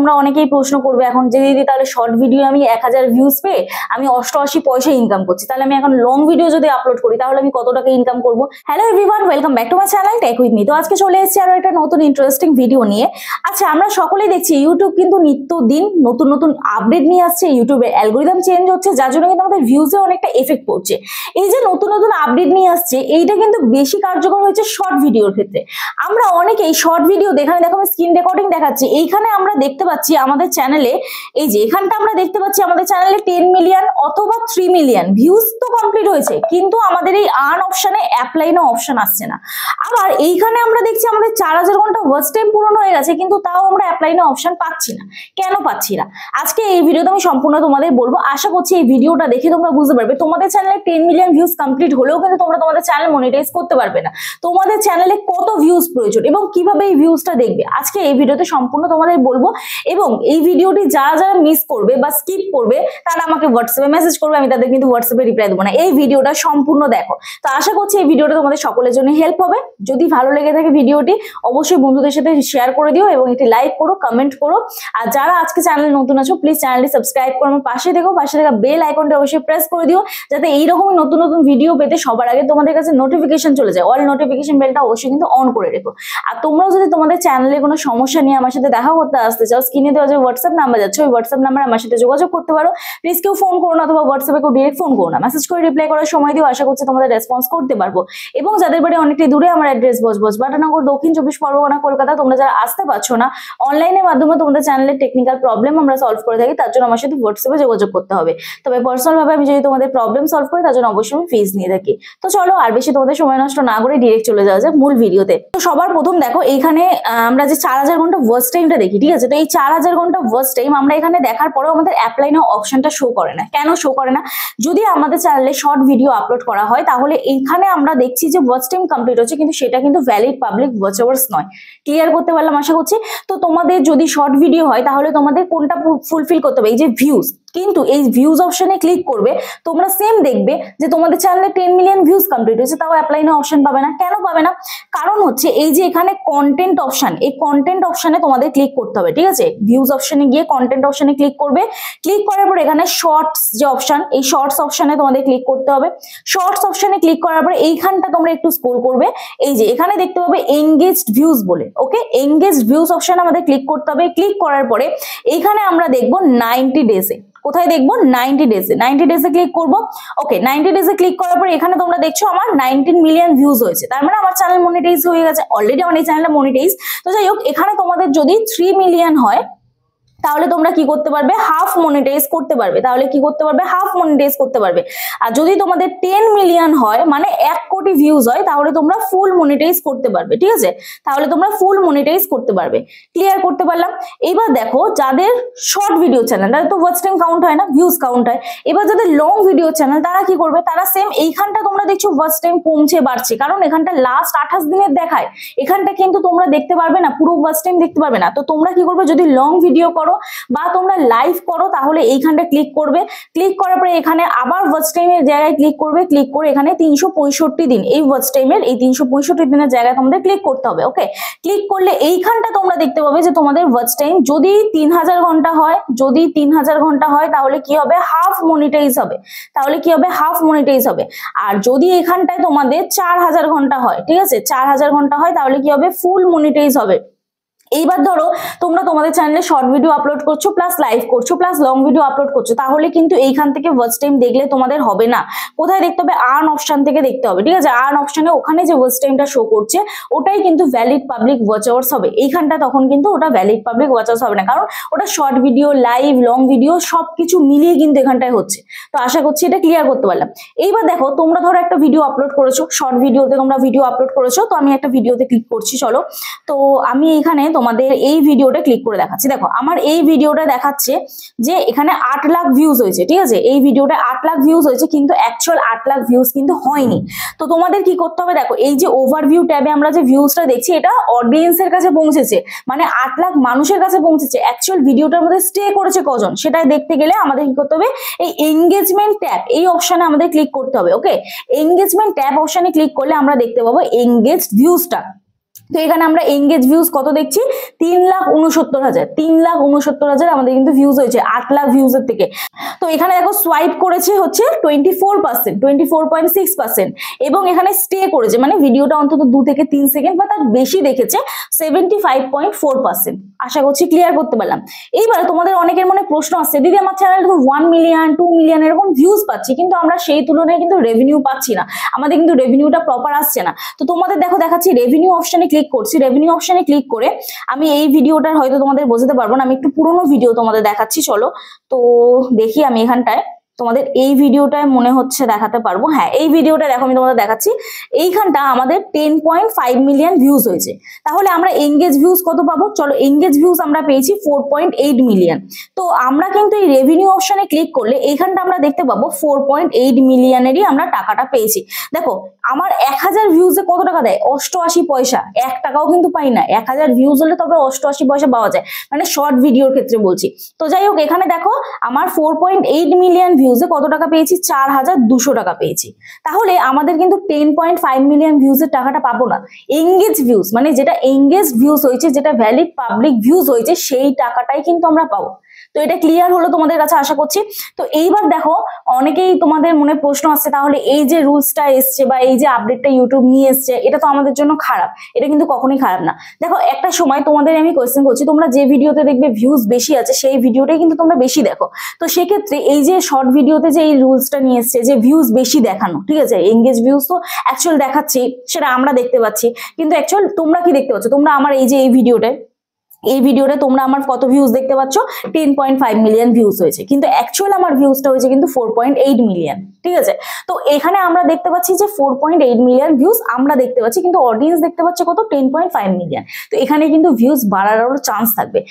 তোমরা অনেকেই প্রশ্ন করবে এখন যে দিদি তাহলে শর্ট ভিডিও আমি 1000 ভিউজ পেয়ে আমি 88 পয়সা ইনকাম করছি, তাহলে আমি এখন লং ভিডিও যদি আপলোড করি তাহলে আমি কত টাকা ইনকাম করবো? Hello everyone, welcome back to my channel tech with me. তো আজকে চলে এসেছি আরো একটা নতুন ইন্টারেস্টিং ভিডিও নিয়ে। আচ্ছা, আমরা সকলেই দেখছি ইউটিউব কিন্তু নিত্যদিন নতুন নতুন আপডেট নিয়ে আসছে, ইউটিউবের অ্যালগোরিদম চেঞ্জ হচ্ছে, যার জন্য কিন্তু আমাদের ভিউজে অনেকটা এফেক্ট পড়ছে। এই যে নতুন নতুন আপডেট নিয়ে আসছে, এইটা কিন্তু বেশি কার্যকর হয়েছে শর্ট ভিডিওর ক্ষেত্রে। আমরা অনেকেই শর্ট ভিডিও দেখানে, দেখো আমি স্ক্রিন রেকর্ডিং দেখাচ্ছি, এইখানে আমরা দেখতে পাচ্ছি আমাদের চ্যানেলে, এই যে এখানটা আমরা দেখতে পাচ্ছি আমাদের চ্যানেলে 10 মিলিয়ন অথবা 3 মিলিয়ন ভিউজ তো কমপ্লিট হয়েছে, কিন্তু আমাদের এই আর্ন অপশনে অ্যাপ্লাই নাও অপশন আসছে না। আবার এইখানে আমরা দেখছি আমাদের 4000 ঘন্টা ওয়াচ টাইম পূরণ হয়ে গেছে, কিন্তু তাও আমরা অ্যাপ্লাই নাও অপশন পাচ্ছি না। কেন পাচ্ছি না? আজকে এই ভিডিওতে আমি সম্পূর্ণ তোমাদের বলবো। আশা করছি এই ভিডিওটা দেখে তোমরা বুঝতে পারবে তোমাদের চ্যানেলে 10 মিলিয়ন ভিউজ কমপ্লিট হলেও কিন্তু তোমরা তোমাদের চ্যানেল মনিটাইজ করতে পারবে না। তোমাদের চ্যানেলে কত ভিউজ প্রয়োজন এবং কিভাবে এই ভিউজটা দেখবে, আজকে এই ভিডিওতে সম্পূর্ণ তোমাদের বলবো। এবং এই ভিডিওটি যারা যারা মিস করবে বা স্কিপ করবে তারা আমাকে হোয়াটসঅ্যাপে মেসেজ করবে, আমি তাদের কিন্তু হোয়াটসঅ্যাপে রিপ্লাই দেবো না। এই ভিডিওটা সম্পূর্ণ দেখো। তো আশা করছি এই ভিডিওটা তোমাদের সকলের জন্য হেল্প হবে। যদি ভালো লেগে থাকে ভিডিওটি অবশ্যই বন্ধুদের সাথে শেয়ার করে দিও এবং একটি লাইক করো, কমেন্ট করো। আর যারা আজকে চ্যানেলে নতুন আছো প্লিজ চ্যানেলটি সাবস্ক্রাইব করো, আমার পাশে দেখো, পাশে থাকা বেল আইকনটা অবশ্যই প্রেস করে দিও, যাতে এইরকমই নতুন নতুন ভিডিও পেতে সবার আগে তোমাদের কাছে নোটিফিকেশন চলে যায়। অল নোটিফিকেশন বেলটা অবশ্যই কিন্তু অন করে রেখো। আর তোমরাও যদি তোমাদের চ্যানেলে কোনো সমস্যা নিয়ে আমার সাথে দেখা করতে আসতে চাও, স্ক্রিনে দেওয়া যে হোয়াটসঅ্যাপ নাম্বার যাচ্ছে ওই হোয়াটসঅ্যাপ নাম্বারে আমার সাথে যোগাযোগ করতে পারো। প্লিজ কেউ ফোন করো না, অথবা হোয়াটসঅ্যাপে কেউ ডিরেক্ট ফোন করো না, মেসেজ করে রিপ্লাই করার সময় দিও। আশা করছি তোমাদের রেসপন্স করতে পারবো। এবং যাদের বাড়ি অনেকটাই দূরে, আমার অ্যাড্রেস বজবজবাটানগর, দক্ষিণ 24 পরগনা, কলকাতা। তোমরা যারা আসতে পারছো না, অনলাইনের মাধ্যমে তোমাদের চ্যানেলের টেকনিক্যাল প্রবলেম আমরা সলভ করে থাকি, তার জন্য আমার সাথে হোয়াটসঅ্যাপে যোগাযোগ করতে হবে। তবে পার্সোনাল ভাবে আমি যদি তোমাদের প্রবলেম সলভ করি তার জন্য অবশ্যই আমি ফিস নিয়ে থাকি। তো চলো আর বেশি তোমাদের সময় নষ্ট না করে ডিরেক্ট চলে যাওয়া যায় মূল ভিডিওতে। তো সবার প্রথম দেখো, এইখানে আমরা যে 4000 ঘন্টা ওয়াচ টাইমটা দেখি, ঠিক আছে? তো এই 4000 ঘন্টা ওয়াচ টাইম আমরা এখানে দেখার পরেও আমাদের অ্যাপ্লাই নাও অপশনটা শো করে না। কেন শো করে না? যদি আমাদের চ্যানেলে শর্ট ভিডিও আপলোড করা হয় তাহলে এইখানে আমরা দেখছি যে ওয়াচ টাইম কমপ্লিট হচ্ছে, কিন্তু সেটা কিন্তু ভ্যালিড পাবলিক ওয়াচ আওয়ার্স নয়। ক্লিয়ার করতে পারলাম আশা করছি? তো তোমাদের যদি শর্ট ভিডিও হয় তাহলে তোমাদের কোনটা ফুলফিল করতে হবে? এই যে ভিউজ, কিন্তু এই ভিউজ অপশনে ক্লিক করবে তোমরা সেম দেখবে যে তোমাদের চ্যানেলে 10 মিলিয়ন ভিউজ কমপ্লিট হয়েছে, তাও অ্যাপ্লাই নাও অপশন পাবে না। কেন পাবে না? কারণ হচ্ছে এই যে এখানে কন্টেন্ট অপশন, এই কন্টেন্ট অপশনে তোমাদের ক্লিক করতে হবে, ঠিক আছে? ভিউজ অপশনে গিয়ে কন্টেন্ট অপশনে ক্লিক করবে। ক্লিক করার পর এখানে শর্টস যে অপশন, এই শর্টস অপশনে তোমাদের ক্লিক করতে হবে। শর্টস অপশনে ক্লিক করার পর এইখানটা তোমরা একটু স্ক্রল করবে, এই যে এখানে দেখতে পাবে এনগেজড ভিউজ বলে। ওকে, এনগেজড ভিউজ অপশনে আমাদের ক্লিক করতে হবে। ক্লিক করার পরে এইখানে আমরা দেখবো 90 ডেজে। কোথায় দেখবো? 90 ডেজে। 90 ডেজে ক্লিক করবো। ওকে, 90 ডেজে ক্লিক করার পরে এখানে তোমরা দেখছো আমার 19 মিলিয়ন ভিউজ হয়েছে, তার মানে আমার চ্যানেল মনিটাইজ হয়ে গেছে। অলরেডি আমার এই চ্যানেলটা মনিটাইজ। তো যাই হোক, এখানে তোমাদের যদি 3 মিলিয়ন হয় তাহলে তোমরা কি করতে পারবে? হাফ মনিটাইজ করতে পারবে। তাহলে কি করতে পারবে? হাফ মনিটাইজ করতে পারবে। আর যদি তোমাদের 10 মিলিয়ন হয়, মানে 1 কোটি ভিউজ হয়, তাহলে তোমরা ফুল মনিটাইজ করতে পারবে, ঠিক আছে? তাহলে তোমরা ফুল মনিটাইজ করতে পারবে। ক্লিয়ার করতে পারলাম? এবার দেখো, যাদের শর্ট ভিডিও চ্যানেল তাদের তো ওয়াচ টাইম কাউন্ট হয় না, ভিউজ কাউন্ট হয়। এবার যাদের লং ভিডিও চ্যানেল তারা কি করবে? তারা সেম এইখানটা তোমরা দেখছো ওয়াচ টাইম কমছে বাড়ছে, কারণ এখানটা লাস্ট 28 দিনের দেখায়। এখানটা কিন্তু তোমরা দেখতে পারবে না, পুরো ওয়াচ টাইম দেখতে পারবে না। তো তোমরা কি করবে? যদি লং ভিডিও করো বা তোমরা লাইভ করো তাহলে এইখানটা ক্লিক করবে। ক্লিক করার পরে এখানে আবার ওয়াচ টাইমের জায়গায় ক্লিক করবে। ক্লিক করে এখানে 365 দিন, এই ওয়াচ টাইমের এই 365 দিনের জায়গায় তোমাদের ক্লিক করতে হবে। ওকে, ক্লিক করলে এইখানটা তোমরা দেখতে পাবে যে তোমাদের ওয়াচ টাইম যদি 3000 ঘন্টা হয়, যদি 3000 ঘন্টা হয় তাহলে কি হবে? হাফ মনিটাইজ হবে। তাহলে কি হবে? হাফ মনিটাইজ হবে। আর যদি এখানটায় তোমাদের 4000 ঘন্টা হয়, ঠিক আছে, 4000 ঘন্টা হয় তাহলে কি হবে? ফুল মনিটাইজ হবে। এইবার ধরো তোমরা তোমাদের চ্যানেলে শর্ট ভিডিও আপলোড করছো, প্লাস লাইভ করছো, প্লাস লং ভিডিও আপলোড করছো, তাহলে কিন্তু এইখান থেকে ওয়াচ টাইম দেখলে তোমাদের হবে না। কোথায় দেখতে হবে? আর্ন অপশন থেকে দেখতে হবে, ঠিক আছে? আর্ন অপশনে ওখানে যে ওয়াচ টাইমটা শো করছে ওটাই কিন্তু ভ্যালিড পাবলিক ওয়াচ আওয়ার্স হবে। এইখানটা তখন কিন্তু ওটা ভ্যালিড পাবলিক ওয়াচ আওয়ার্স হবে না, কারণ ওটা short video, live, long video সবকিছু মিলিয়ে কিন্তু এখানটায় হচ্ছে। তো আশা করছি এটা ক্লিয়ার করতে পারলাম। এইবার দেখো, তোমরা ধরো একটা ভিডিও আপলোড করেছো, শর্ট ভিডিওতে তোমরা ভিডিও আপলোড করেছো। তো আমি একটা ভিডিওতে ক্লিক করছি, চলো। তো আমি এখানে তোমাদের এই ভিডিওটা ক্লিক করে দেখাচ্ছি। দেখো, আমার এই ভিডিওটা দেখাচ্ছে যে এখানে 8 লাখ ভিউজ হয়েছে, ঠিক আছে? এই ভিডিওটা 8 লাখ ভিউজ হয়েছে, কিন্তু অ্যাকচুয়াল 8 লাখ ভিউজ কিন্তু হয়নি। তো তোমাদের কি করতে হবে? দেখো, এই যে ওভারভিউ ট্যাবে আমরা যে ভিউজটা দেখছি, এটা অডিয়েন্সের কাছে পৌঁছেছে, মানে 8 লাখ মানুষের কাছে পৌঁছেছে। অ্যাকচুয়াল ভিডিওটার মধ্যে স্টে করেছে কজন, সেটা দেখতে গেলে আমাদের কি করতে হবে? এই এনগেজমেন্ট ট্যাব, এই অপশনে আমাদের ক্লিক করতে হবে। ওকে, এনগেজমেন্ট ট্যাব অপশনে ক্লিক করলে আমরা দেখতে পাবো এনগেজড ভিউজটা। তো এখানে আমরা এঙ্গেজ ভিউজ কত দেখছি 3,69,000 3,69,000 আমাদের কিন্তু ভিউজ হয়েছে 8 লাখ ভিউজের থেকে। তো এখানে দেখো সোয়াইপ করেছে হচ্ছে 24%, 24.6%, এবং এখানে স্টে করেছে মানে ভিডিওটা অন্তত 2 থেকে 3 সেকেন্ড বা তার বেশি দেখেছে 75.4%। আশা করছি ক্লিয়ার করতে পারলাম। এইবার তোমাদের অনেকের মনে প্রশ্ন আসছে, দিদি আমার চ্যানেলে তো 1 মিলিয়ন 2 মিলিয়ন এরকম ভিউজ পাচ্ছি, কিন্তু আমরা সেই তুলনায় কিন্তু রেভিনিউ পাচ্ছি না, আমাদের কিন্তু রেভিনিউটা প্রপার আসছে না। তো তোমাদের দেখো দেখাচ্ছি, রেভিনিউ অপশনে ক্লিক করছি। রেভিনিউ অপশনে ক্লিক করে আমি এই ভিডিওটার হয়তো তোমাদের বোঝাতে পারবো না, আমি একটু পুরোনো ভিডিও তোমাদের দেখাচ্ছি। চলো তো দেখি আমি এখানটায় তোমাদের এই ভিডিওটায় মনে হচ্ছে দেখাতে পারবো। হ্যাঁ, এই ভিডিওটা দেখো আমি তোমাদের দেখাচ্ছি। এইখানটা আমাদের 10.5 মিলিয়ন ভিউজ হয়েছে। তাহলে আমরা এঙ্গেজ ভিউজ কত পাবো? চলো, এঙ্গেজ ভিউজ আমরা পেয়েছি 4.8 মিলিয়ন। তো আমরা কিন্তু এই রেভিনিউ অপশনে ক্লিক করলে এইখানটা আমরা দেখতে পাবো 4.8 মিলিয়নেরই আমরা টাকাটা পেয়েছি। দেখো আমার 1000 ভিউজে কত টাকা দেয়? 88 পয়সা। 1 টাকাও কিন্তু পাই না। 1000 ভিউজ হলে তবে 88 পয়সা পাওয়া যায়, মানে শর্ট ভিডিওর ক্ষেত্রে বলছি। তো যাই হোক, এখানে দেখো আমার 4.8 মিলিয়ন ভিউজে কত টাকা পেয়েছি? 4200 টাকা পেয়েছি। তাহলে আমাদের কিন্তু 10.5 মিলিয়ন ভিউজের টাকাটা পাবো না। এঙ্গেজ ভিউজ মানে যেটা এঙ্গেজ ভিউজ হয়েছে, যেটা ভ্যালিড পাবলিক ভিউজ হয়েছে, সেই টাকাটাই কিন্তু আমরা পাবো। তো এটা ক্লিয়ার হলো তোমাদের কাছে আশা করছি। তো এইবার দেখো অনেকেই তোমাদের মনে প্রশ্ন আসছে, তাহলে এই যে রুলসটা এসছে বা এই যে আপডেটটা ইউটিউব নিয়ে এসছে, এটা তো আমাদের জন্য খারাপ। এটা কিন্তু কখনোই খারাপ না। দেখো একটা সময় তোমাদের আমি কোয়েশ্চেন করছি, তোমরা যে ভিডিওতে দেখবে ভিউজ বেশি আছে সেই ভিডিওটাই কিন্তু তোমরা বেশি দেখো। তো সেক্ষেত্রে এই যে শর্ট ভিডিওতে যে এই রুলসটা নিয়ে এসছে যে ভিউজ বেশি দেখানো, ঠিক আছে, এঙ্গেজ ভিউজ তো অ্যাকচুয়াল দেখাচ্ছি, সেটা আমরা দেখতে পাচ্ছি, কিন্তু অ্যাকচুয়াল তোমরা কি দেখতে পাচ্ছ? তোমরা আমার এই যে এই ভিডিওটা তোমরা আমার কত ভিউজ দেখতে পাচ্ছ? 10.5 মিলিয়ন ভিউজ হয়েছে, কিন্তু অ্যাকচুয়াল আমার ভিউজটা হয়েছে কিন্তু 4.8 মিলিয়ন। ঠিক আছে, তো এখানে আমরা দেখতে পাচ্ছি যে 4.8 মিলিয়ন ভিউজ আমরা দেখতে পাচ্ছি, কিন্তু অডিয়েন্স দেখতে পাচ্ছে কত? 10.5 মিলিয়ন। তো এখানে কিন্তু ভিউজ বাড়ারও চান্স থাকবে।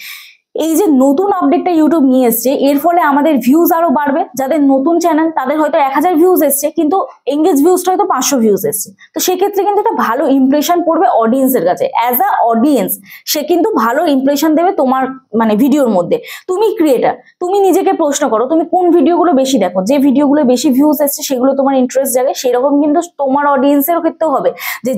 এই যে নতুন আপডেটটা ইউটিউব নিয়ে এসছে, এর ফলে আমাদের ভিউজ আরো বাড়বে। যাদের নতুন চ্যানেল তাদের হয়তো 1000 ভিউজ এসছে, কিন্তু এঙ্গেজ ভিউজটা হয়তো 500 ভিউজ এসছে। তো সেক্ষেত্রে কিন্তু একটা ভালো ইমপ্রেশন পড়বে অডিয়েন্সের কাছে। অ্যাজ আ অডিয়েন্স সে কিন্তু ভালো ইমপ্রেশন দেবে তোমার মানে ভিডিওর মধ্যে। তুমি ক্রিয়েটার, তুমি নিজেকে প্রশ্ন করো, তুমি কোন ভিডিওগুলো বেশি দেখো? যে ভিডিওগুলো বেশি ভিউজ এসছে সেগুলো তোমার ইন্টারেস্ট জাগে। সেরকম কিন্তু তোমার অডিয়েন্সের ক্ষেত্রেও হবে,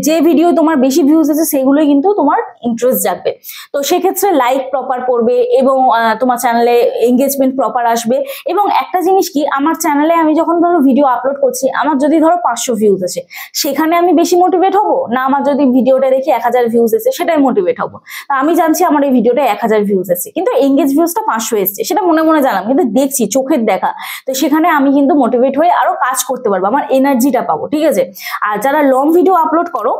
যে ভিডিও তোমার বেশি ভিউজ এসছে সেগুলোই কিন্তু তোমার ইন্টারেস্ট জাগবে। তো সেক্ষেত্রে লাইক প্রপার পড়বে এবং তোমার চ্যানেলে এঙ্গেজমেন্ট প্রপার আসবে। এবং একটা জিনিস কি, আমার চ্যানেলে আমি যখন ধরো ভিডিও আপলোড করছি, আমার যদি ধরো 500 ভিউজ আছে, সেখানে আমি বেশি মোটিভেট হবো না আমার যদি ভিডিওটা দেখি 1000 ভিউজ এসে সেটাই মোটিভেট হবো? আমি জানছি আমার এই ভিডিওটা 1000 ভিউজ এসেছে, কিন্তু এঙ্গেজ ভিউজটা 500 এসছে, সেটা মনে মনে জানলাম, কিন্তু দেখছি চোখের দেখা। তো সেখানে আমি কিন্তু মোটিভেট হয়ে আরো কাজ করতে পারবো, আমার এনার্জিটা পাবো। ঠিক আছে, আর যারা লং ভিডিও আপলোড করো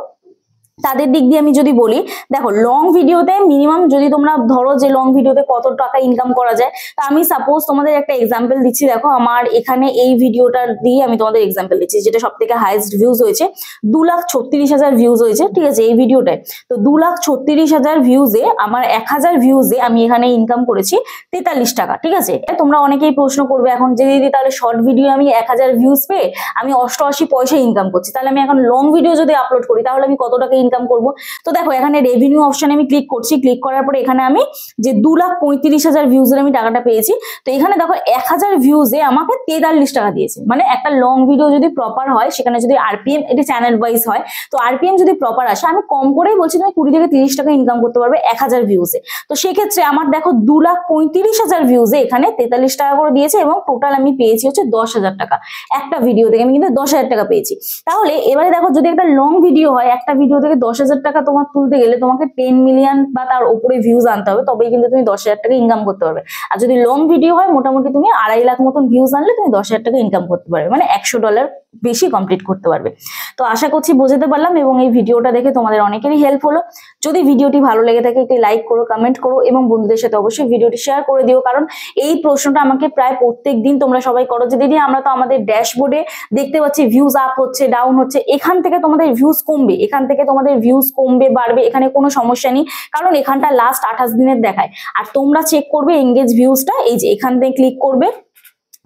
তাদের দিক দিয়ে আমি যদি বলি, দেখো লং ভিডিওতে মিনিমাম যদি তোমরা ধরো যে লং ভিডিওতে কত টাকা ইনকাম করা যায়, তা আমি সাপোজ তোমাদের একটা এক্সাম্পল দিচ্ছি। দেখো আমার এখানে এই ভিডিওটা দিয়ে আমি তোমাদের এক্সাম্পল দিচ্ছি, যেটা সব থেকে হাইয়েস্ট ভিউজ হয়েছে, 2,36,000 ভিউজ হয়েছে। ঠিক আছে, এই ভিডিওটায় তো 2,36,000 ভিউজে আমার 1000 ভিউজে আমি এখানে ইনকাম করেছি 43 টাকা। ঠিক আছে, তোমরা অনেকেই প্রশ্ন করবে এখন যে দিদি তাহলে শর্ট ভিডিও আমি 1000 ভিউজ পেয়ে আমি 88 পয়সা ইনকাম করছি, তাহলে আমি এখন লং ভিডিও যদি আপলোড করি তাহলে আমি কত টাকা ইনকাম করব? তো দেখো এখানে রেভিনিউ অপশনে আমি ক্লিক করছি। ক্লিক করার পরে এখানে আমি যে 2,35,000 ভিউজের আমি টাকাটা পেয়েছি। তো এখানে দেখো 1000 ভিউজে আমাকে 43 টাকা দিয়েছে। মানে একটা লং ভিডিও যদি প্রপার হয়, সেখানে যদি আরপিএম, এটি চ্যানেল ওয়াইজ হয়, তো আরপিএম যদি প্রপার আসে, আমি কম করেই বলছি তুমি 20 থেকে 30 টাকা ইনকাম করতে পারবে 1000 ভিউজে। তো সেক্ষেত্রে আমার দেখো 2,35,000 ভিউজে এখানে 43 টাকা করে দিয়েছে, এবং টোটাল আমি পেয়েছি হচ্ছে 10,000 টাকা। একটা ভিডিও থেকে আমি কিন্তু 10,000 টাকা পেয়েছি। তাহলে এবারে দেখো যদি একটা লং ভিডিও হয়, একটা ভিডিও থেকে 10,000 টাকা তোমার তুলতে গেলে তোমাকে 10 মিলিয়ন বা তার উপরে ভিউজ আনতে হবে, তবেই কিন্তু তুমি 10,000 টাকা ইনকাম করতে পারবে। আর যদি লং ভিডিও হয়, মোটামুটি তুমি 2.5 লাখ মতন ভিউজ আনলে তুমি 10,000 টাকা ইনকাম করতে পারবে, মানে $100 বেশি কমপ্লিট করতে পারবে। তো আশা করছি বোঝাতে পারলাম, এবং এই ভিডিওটা দেখে তোমাদের অনেকেরই হেল্প হলো। যদি ভিডিওটি ভালো লেগে থাকে একটি লাইক করো, কমেন্ট করো, এবং বন্ধুদের সাথে অবশ্যই ভিডিওটি শেয়ার করে দিও। কারণ এই প্রশ্নটা আমাকে প্রায় প্রত্যেক দিন তোমরা সবাই করো যে দিদি আমরা তো আমাদের ড্যাশবোর্ডে দেখতে পাচ্ছি ভিউজ আপ হচ্ছে, ডাউন হচ্ছে, এখান থেকে তোমাদের ভিউজ কমবে, এখান থেকে তোমাদের ভিউজ কমবে বাড়বে, এখানে কোনো সমস্যা নেই, কারণ এখানটা লাস্ট 28 দিনের দেখায়। আর তোমরা চেক করবে এঙ্গেজ ভিউজটা, এই যে এখান থেকে ক্লিক করবে,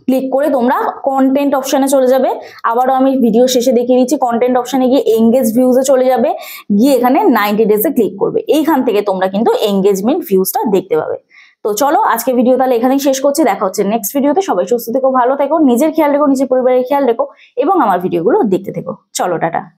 ক্লিক করে তোমরা কন্টেন্ট অপশনে চলে যাবে। আবারও আমি ভিডিও শেষে দেখিয়ে দিচ্ছি, কন্টেন্ট অপশনে গিয়ে এঙ্গেজ ভিউজে চলে যাবে, গিয়ে এখানে 90 ডেজে ক্লিক করবে। এইখান থেকে তোমরা কিন্তু এঙ্গেজমেন্ট ভিউজটা দেখতে পাবে। তো চলো আজকে ভিডিও তাহলে এখানেই শেষ করছি, দেখা হচ্ছে নেক্সট ভিডিওতে। সবাই সুস্থ থেকো, ভালো থেকো, নিজের খেয়াল রেখো, নিজের পরিবারের খেয়াল রেখো, এবং আমার ভিডিওগুলো দেখতে থেকো। চলো টাটা।